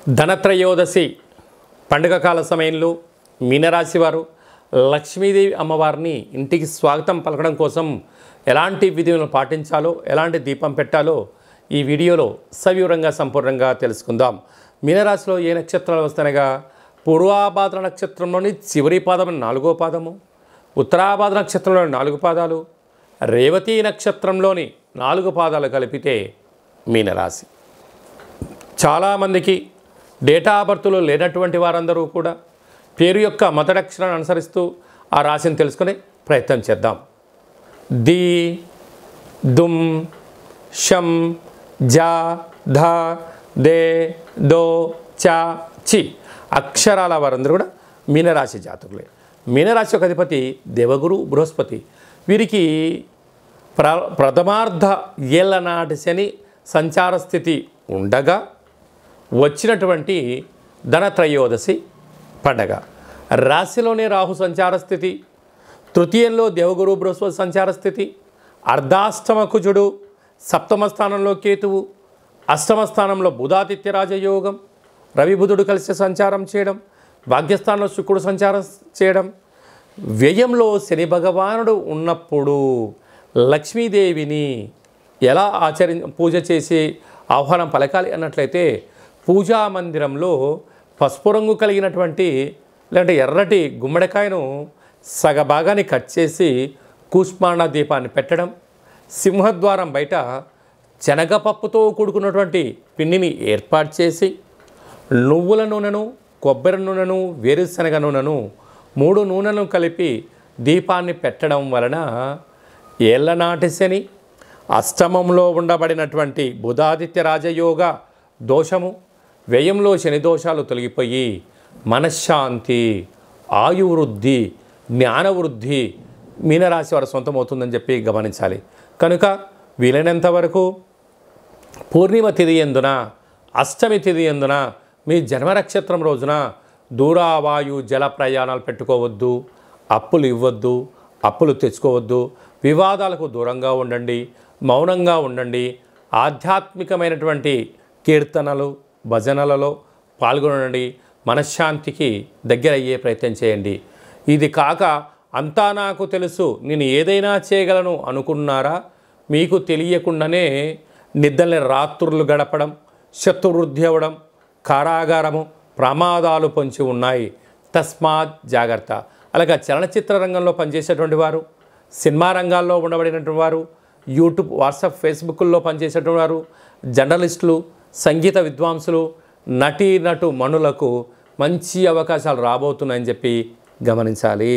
ధనత్రయోదశి పండుగ కాల సమయంలో మీనరాశి వారు లక్ష్మీదేవి అమ్మవారిని ఇంటికి స్వాగతం పలకడం కోసం ఎలాంటి విధులను పాటించాలో, ఎలాంటి దీపం పెట్టాలో ఈ వీడియోలో సవివరంగా సంపూర్ణంగా తెలుసుకుందాం. మీనరాశిలో ఏ నక్షత్రాలు వస్తాయనగా పూర్వాభాద్ర నక్షత్రంలోని చివరి పాదం 4వ పాదము, ఉత్తరాభాద్ర నక్షత్రంలోని 4 పాదాలు, రేవతి నక్షత్రంలోని 4 పాదాలు కలిపితే మీనరాశి. చాలామందికి డేటా ఆఫ్ బర్త్లో లేనటువంటి వారందరూ కూడా పేరు యొక్క మొదటి అక్షరాన్ని అనుసరిస్తూ ఆ రాశిని తెలుసుకునే ప్రయత్నం చేద్దాం. ది, దుమ్, షం, జా, ధ, దే, దో, చా, చి అక్షరాల వారందరూ కూడా మీనరాశి జాతకులే. మీనరాశి యొక్క అధిపతి దేవగురు బృహస్పతి. వీరికి ప్రథమార్ధ ఏళ్ల నాటి శని సంచార స్థితి ఉండగా వచ్చినటువంటి ధనత్రయోదశి పండగ. రాశిలోనే రాహు సంచార స్థితి, తృతీయంలో దేవగురు బృహస్పతి సంచార స్థితి, అర్ధాష్టమ కుజుడు, సప్తమ స్థానంలో కేతువు, అష్టమ స్థానంలో బుధాదిత్య రాజయోగం, రవి బుధుడు కలిసి సంచారం చేయడం, భాగ్యస్థానంలో శుక్రుడు సంచారం చేయడం, వ్యయంలో శని భగవానుడు ఉన్నప్పుడు లక్ష్మీదేవిని ఎలా పూజ చేసి ఆహ్వానం పలకాలి అన్నట్లయితే పూజా మందిరంలో పసుపు రంగు కలిగినటువంటి లేదంటే ఎర్రటి గుమ్మడికాయను సగభాగాన్ని కట్ చేసి కూష్మాండ దీపాన్ని పెట్టడం, సింహద్వారం బయట శనగపప్పుతో కూడుకున్నటువంటి పిండిని ఏర్పాటు చేసి నువ్వుల నూనెను, కొబ్బరి నూనెను, వేరుశనగ నూనెను 3 నూనెలను కలిపి దీపాన్ని పెట్టడం వలన ఏళ్లనాటి శని, అష్టమంలో ఉండబడినటువంటి బుధాదిత్య రాజయోగ దోషము, వ్యయంలో శని దోషాలు తొలగిపోయి మనశ్శాంతి, ఆయువృద్ధి, జ్ఞానవృద్ధి మీనరాశి వారి సొంతమవుతుందని చెప్పి గమనించాలి. కనుక వీలైనంత వరకు పూర్ణిమ తిథి యందున, అష్టమి తిథి యందున, మీ జన్మ నక్షత్రం రోజున దూరావాయు జల ప్రయాణాలు పెట్టుకోవద్దు, అప్పులు ఇవ్వద్దు, అప్పులు తెచ్చుకోవద్దు, వివాదాలకు దూరంగా ఉండండి, మౌనంగా ఉండండి, ఆధ్యాత్మికమైనటువంటి కీర్తనలు భజనలలో పాల్గొనండి, మనశ్శాంతికి దగ్గర అయ్యే ప్రయత్నం చేయండి. ఇది కాక అంతా నాకు తెలుసు, నేను ఏదైనా చేయగలను అనుకున్నారా? మీకు తెలియకుండానే నిద్రలేని రాత్రులు గడపడం, శత్రువృద్ధి అవ్వడం, కారాగారము, ప్రమాదాలు పొంచి ఉన్నాయి. తస్మాత్ జాగ్రత్త. అలాగే చలనచిత్ర రంగంలో పనిచేసేటువంటి వారు, సినిమా రంగాల్లో ఉండబడినటువంటి వారు, యూట్యూబ్, వాట్సాప్, ఫేస్బుక్లో పనిచేసేటువంటి వారు, జర్నలిస్టులు, సంగీత విద్వాంసులు, నటీనటు మణులకు మంచి అవకాశాలు రాబోతున్నాయని చెప్పి గమనించాలి.